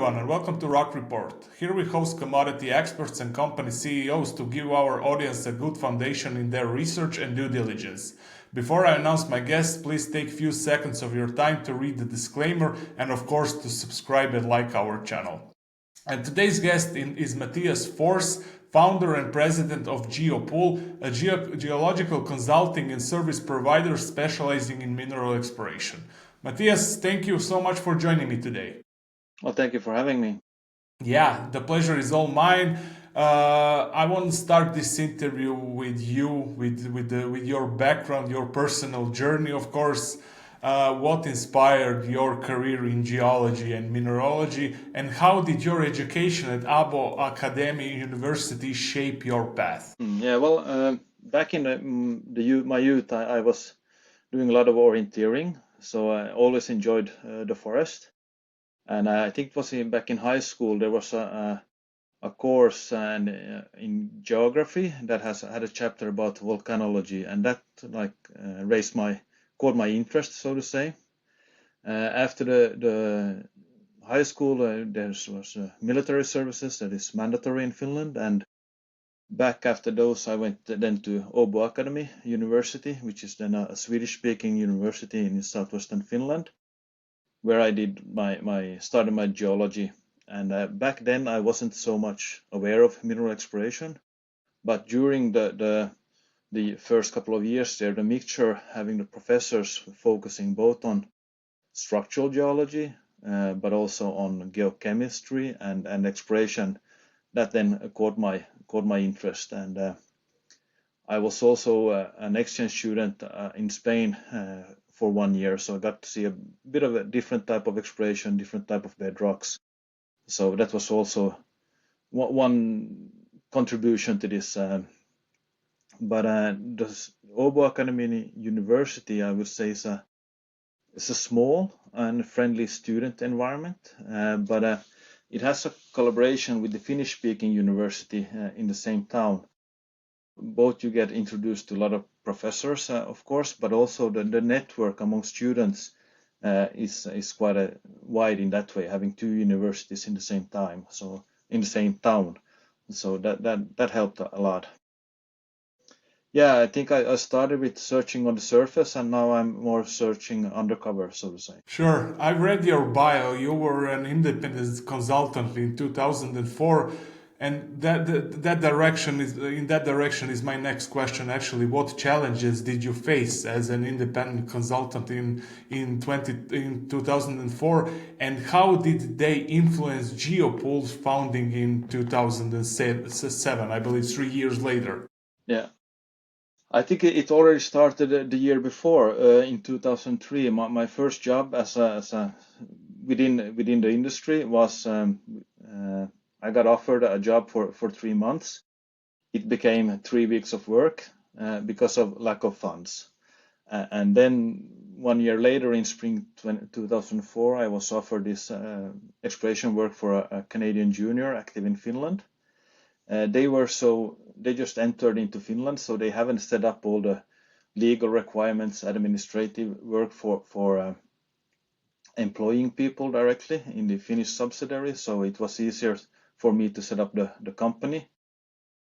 everyone, and welcome to Rock Report. Here we host commodity experts and company CEOs to give our audience a good foundation in their research and due diligence. Before I announce my guests, please take a few seconds of your time to read the disclaimer and, of course, to subscribe and like our channel. And today's guest is Mathias Forss, founder and president of GeoPool, a geological consulting and service provider specializing in mineral exploration. Matthias, thank you so much for joining me today. Well, thank you for having me. Yeah, the pleasure is all mine. I want to start this interview with you, with your background, your personal journey, of course. What inspired your career in geology and mineralogy, and how did your education at Abo Academy University shape your path? Back in my youth, I was doing a lot of orienteering, so I always enjoyed the forest. And I think it was back in high school there was a course in geography that had a chapter about volcanology, and that caught my interest, so to say. After the high school, there was military services that is mandatory in Finland, and back after those, I went then to Åbo Academy University, which is then a Swedish-speaking university in southwestern Finland, where I did started my geology. And back then, I wasn't so much aware of mineral exploration, but during the first couple of years there, the mixture having the professors focusing both on structural geology, but also on geochemistry and exploration, that then caught my interest. And I was also an exchange student in Spain for 1 year, so I got to see a bit of a different type of exploration, different type of bedrocks. So that was also one contribution to this. But the Åbo Academy University, I would say, is a small and friendly student environment, but it has a collaboration with the Finnish-speaking university in the same town. Both you get introduced to a lot of professors, of course, but also the network among students is quite wide in that way, having two universities in the same time, so in the same town. So that helped a lot. Yeah, I think I started with searching on the surface, and now I'm more searching undercover, so to say. Sure. I read your bio. You were an independent consultant in 2004, and that direction is my next question. Actually, what challenges did you face as an independent consultant in 2004, and how did they influence GeoPool's founding in 2007? I believe 3 years later. Yeah. I think it already started the year before, in 2003. My first job as a within the industry was I got offered a job for 3 months. It became 3 weeks of work because of lack of funds. And then 1 year later, in spring 2004, I was offered this exploration work for a Canadian junior active in Finland. They just entered into Finland, so they haven't set up all the legal requirements, administrative work for employing people directly in the Finnish subsidiary. So it was easier for me to set up the company,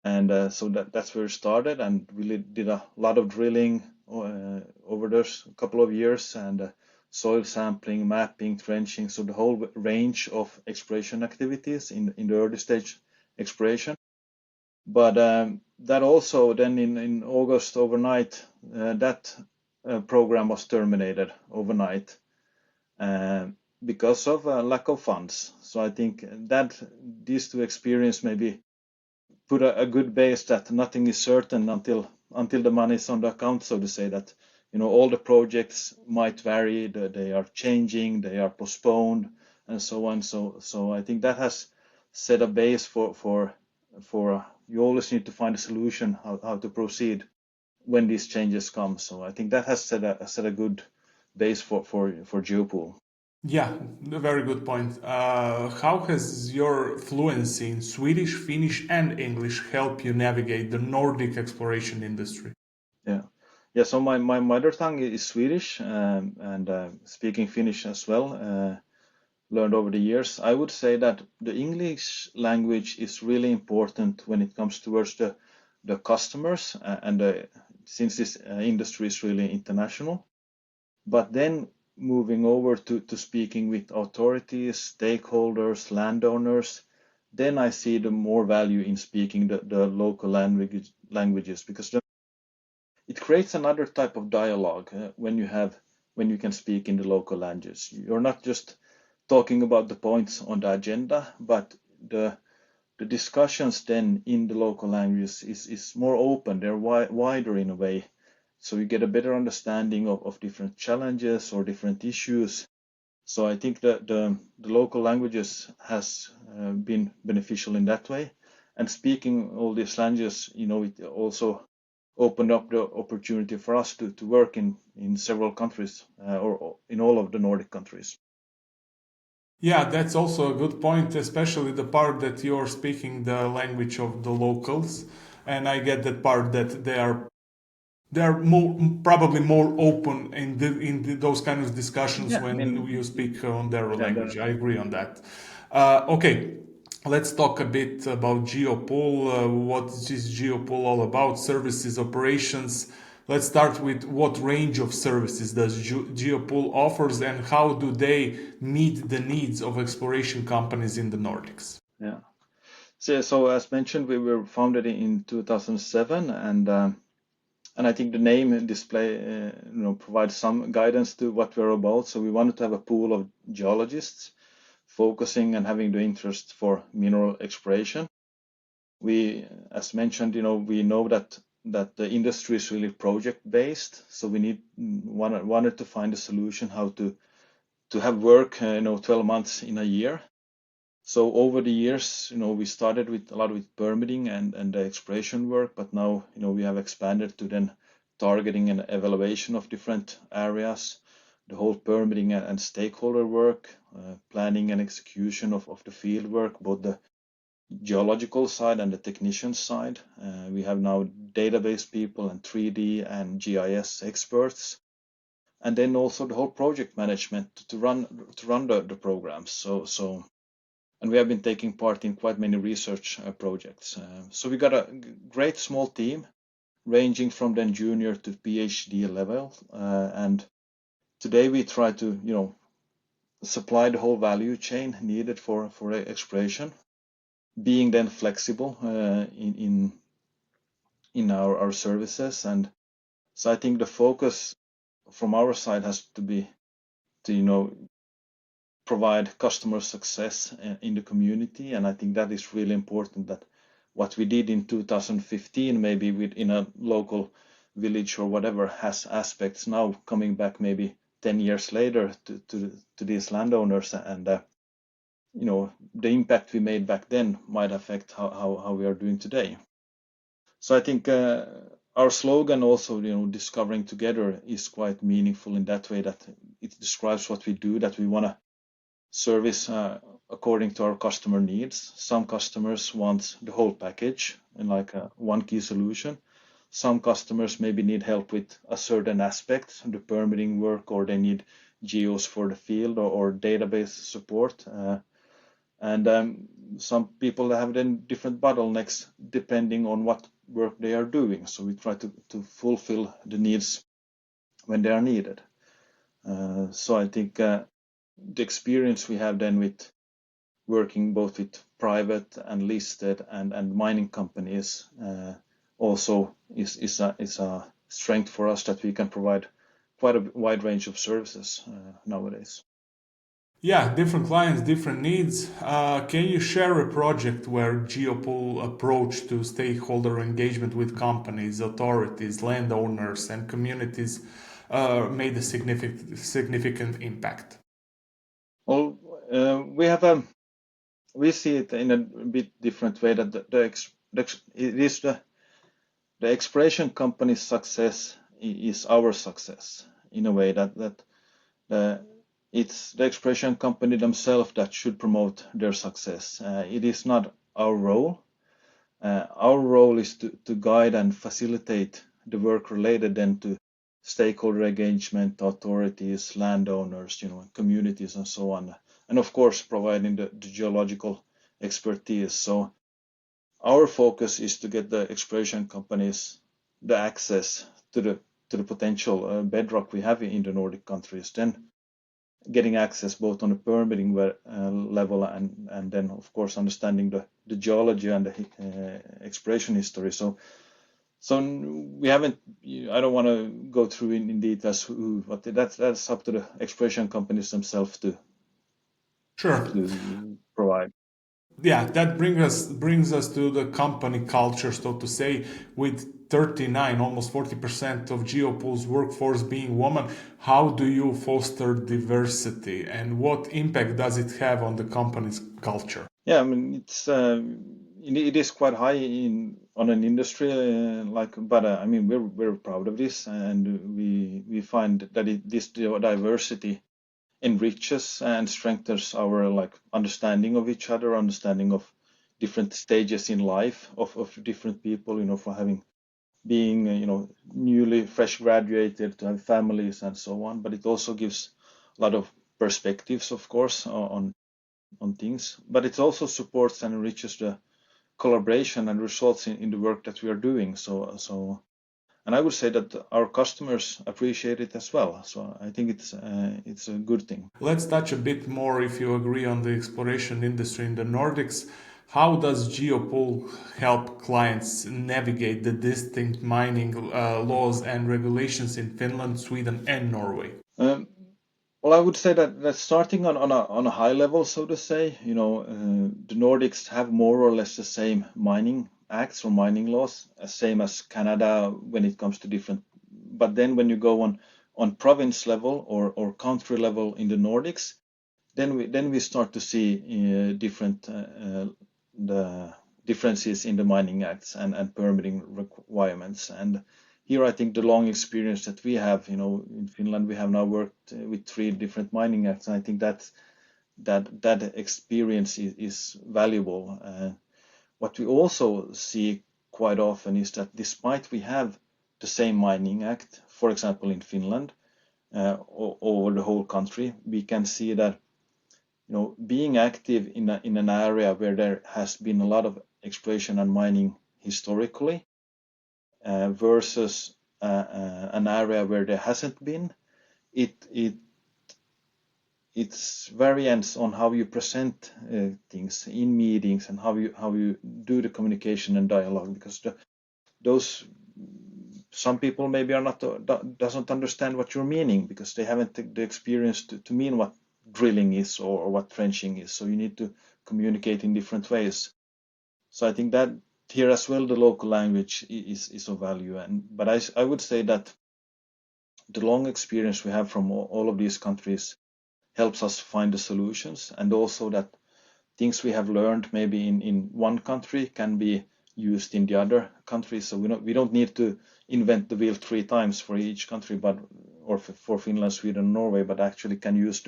and so that's where it started. And really did a lot of drilling over those couple of years, and soil sampling, mapping, trenching, so the whole range of exploration activities in the early stage exploration. But that also then in August overnight, that program was terminated overnight because of lack of funds. So I think that these two experiences maybe put a good base that nothing is certain until the money is on the account, so to say, that all the projects might vary, they are changing, they are postponed, and so on. So I think that has set a base for you always need to find a solution how to proceed when these changes come. So I think that has set a good base for GeoPool. Yeah, a very good point. How has your fluency in Swedish, Finnish, and English helped you navigate the Nordic exploration industry? Yeah. So my mother tongue is Swedish, and speaking Finnish as well. learned over the years. I would say that the English language is really important when it comes towards the customers since this industry is really international. But then moving over to speaking with authorities, stakeholders, landowners, then I see the more value in speaking the local languages because it creates another type of dialogue when you can speak in the local language. You're not just talking about the points on the agenda, but the discussions then in the local language is more open. They're wider in a way, so you get a better understanding of different challenges or different issues. So I think that the local languages has been beneficial in that way. And speaking all these languages, it also opened up the opportunity for us to work in several countries or in all of the Nordic countries. Yeah, that's also a good point, especially the part that you're speaking the language of the locals, and I get that part that they are more probably more open those kind of discussions Yeah, I when you mean, speak on their yeah, language. I agree on that. Okay, let's talk a bit about GeoPool. What is GeoPool all about? Services, operations. Let's start with what range of services does GeoPool offers, and how do they meet the needs of exploration companies in the Nordics? yeah. So as mentioned, we were founded in 2007, and I think the name display provides some guidance to what we're about. So we wanted to have a pool of geologists focusing and having the interest for mineral exploration. We, as mentioned, we know that the industry is really project based, so we wanted to find a solution how to have work 12 months in a year. So over the years, we started with a lot with permitting and the exploration work, but now, we have expanded to then targeting and evaluation of different areas, the whole permitting and stakeholder work, planning and execution of the field work, both the geological side and the technician side. We have now database people and 3D and GIS experts, and then also the whole project management to run the programs. And we have been taking part in quite many research projects. So we got a great small team ranging from then junior to PhD level. And today we try to, supply the whole value chain needed for exploration, being then flexible in our services. And so I think the focus from our side has to be to, provide customer success in the community. And I think that is really important, that what we did in 2015, maybe in a local village or whatever, has aspects now coming back maybe 10 years later to these landowners. And, the impact we made back then might affect how we are doing today. So I think our slogan also, discovering together, is quite meaningful in that way, that it describes what we do, that we want to service according to our customer needs. Some customers want the whole package and like one key solution. Some customers maybe need help with a certain aspect, the permitting work, or they need geos for the field or database support. And some people have then different bottlenecks depending on what work they are doing. So we try to fulfill the needs when they are needed. So I think the experience we have then with working both with private and listed and mining companies also is a strength for us, that we can provide quite a wide range of services nowadays. Yeah, different clients, different needs. Can you share a project where GeoPool approach to stakeholder engagement with companies, authorities, landowners, and communities made a significant impact? Well, we see it in a bit different way, that it is the exploration company's success is our success, in a way that it's the exploration company themselves that should promote their success. It is not our role. Our role is to guide and facilitate the work related then to stakeholder engagement, authorities, landowners, communities, and so on. and of course providing the geological expertise. So our focus is to get the exploration companies the access to the potential bedrock we have in the Nordic countries, then getting access both on the permitting level and then of course understanding the geology and the exploration history. So we haven't. I don't want to go through in details but that's up to the exploration companies themselves to Sure. provide. Yeah, that brings us to the company culture, so to say, with 39, almost 40% of GeoPool's workforce being women. How do you foster diversity, and what impact does it have on the company's culture? Yeah, I mean it is quite high on an industry but I mean we're proud of this, and we find that this diversity enriches and strengthens our understanding of each other, understanding of different stages in life of different people, for being newly fresh graduated, to have families and so on. But it also gives a lot of perspectives, of course, on things, but it also supports and enriches the collaboration and results in the work that we are doing. And I would say that our customers appreciate it as well. So I think it's a good thing. Let's touch a bit more, if you agree, on the exploration industry in the Nordics. How does GeoPool help clients navigate the distinct mining laws and regulations in Finland, Sweden, and Norway? Well, I would say that starting on a high level, so to say, the Nordics have more or less the same mining acts or mining laws, same as Canada when it comes to different. But then when you go on province level or country level in the Nordics, then we start to see the differences in the mining acts and permitting requirements. And here I think the long experience that we have, in Finland, we have now worked with 3 different mining acts, and I think that experience is valuable. What we also see quite often is that despite we have the same mining act, for example in Finland, over the whole country, we can see that being active in an area where there has been a lot of exploration and mining historically, versus an area where there hasn't been, it's variance on how you present things in meetings and how you do the communication and dialogue, because some people maybe are not doesn't understand what you're meaning, because they haven't the experience to mean what drilling is or what trenching is. So you need to communicate in different ways. So I think that here as well the local language is of value. But I would say that the long experience we have from all of these countries helps us find the solutions, and also that things we have learned maybe in one country can be used in the other countries. So we don't need to invent the wheel 3 times for each country, or for Finland, Sweden, Norway, but actually can use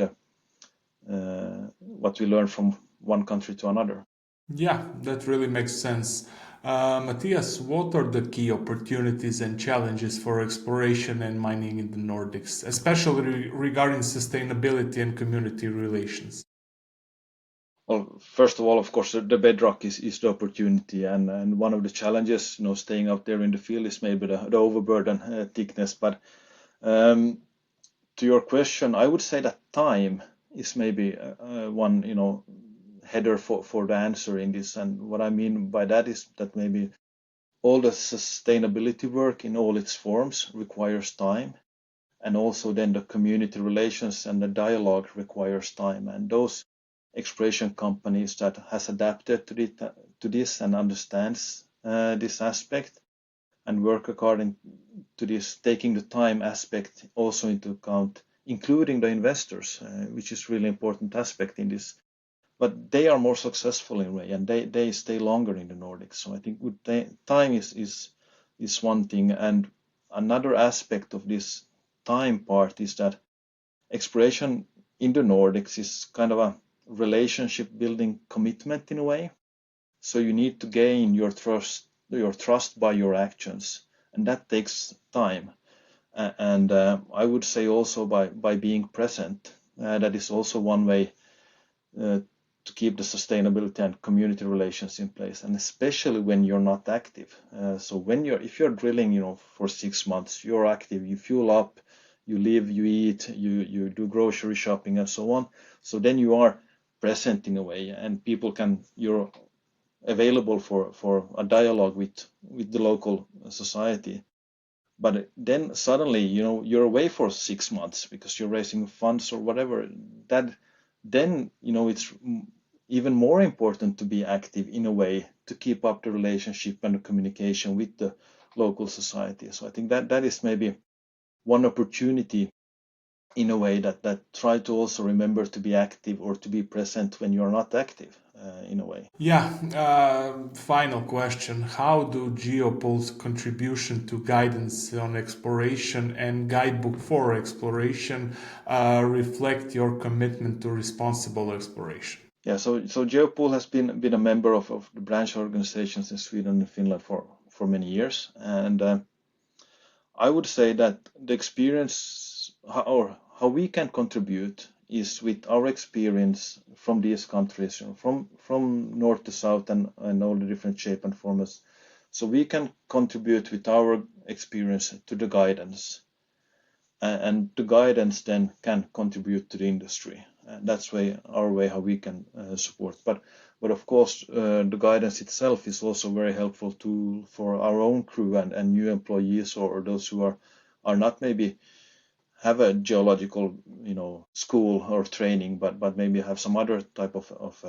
what we learn from one country to another. Yeah, that really makes sense. Matthias, what are the key opportunities and challenges for exploration and mining in the Nordics, especially regarding sustainability and community relations? Well, first of all, of course, the bedrock is the opportunity, and one of the challenges, staying out there in the field is maybe the overburden thickness. But to your question, I would say that time is maybe one, header for the answer in this. And what I mean by that is that maybe all the sustainability work in all its forms requires time, and also then the community relations and the dialogue requires time. And those exploration companies that has adapted to this and understands this aspect and work according to this, taking the time aspect also into account, including the investors, which is really important aspect in this. But they are more successful in a way, and they stay longer in the Nordics. So I think time is one thing, and another aspect of this time part is that exploration in the Nordics is kind of a relationship building commitment in a way. So you need to gain your trust by your actions, and that takes time. And I would say also by being present, that is also one way to keep the sustainability and community relations in place, and especially when you're not active. So if you're drilling, for 6 months, you're active, you fuel up, you live, you eat, you do grocery shopping and so on. So then you are present in a way, and you're available for a dialogue with the local society. But then suddenly, you're away for 6 months because you're raising funds or whatever. Then it's even more important to be active in a way to keep up the relationship and the communication with the local society. So I think that is maybe one opportunity in a way that try to also remember to be active or to be present when you're not active in a way. Yeah, final question. How do GeoPool's contribution to guidance on exploration and guidebook for exploration reflect your commitment to responsible exploration? Yeah, so GeoPool has been a member of the branch organizations in Sweden and Finland for many years, and I would say that the experience or how we can contribute is with our experience from these countries, from north to south and all the different shape and forms. So we can contribute with our experience to the guidance, and the guidance then can contribute to the industry. And that's our way how we can support. But of course, the guidance itself is also very helpful for our own crew and new employees or those who are not maybe have a geological school or training, but maybe have some other type of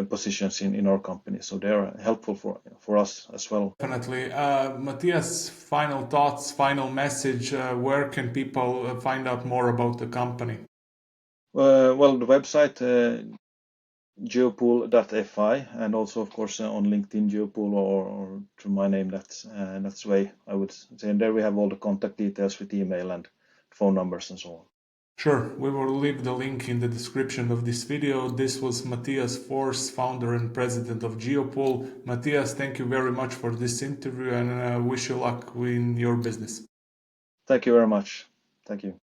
positions in our company. So they're helpful for us as well. Definitely. Matthias, final thoughts, final message. Where can people find out more about the company? Well, the website geopool.fi, and also of course on LinkedIn GeoPool or through my name. That's the way I would say. And there we have all the contact details with email and phone numbers and so on. Sure, we will leave the link in the description of this video. This was Mathias Forss, founder and president of GeoPool. Matthias, thank you very much for this interview, and wish you luck in your business. Thank you very much. Thank you.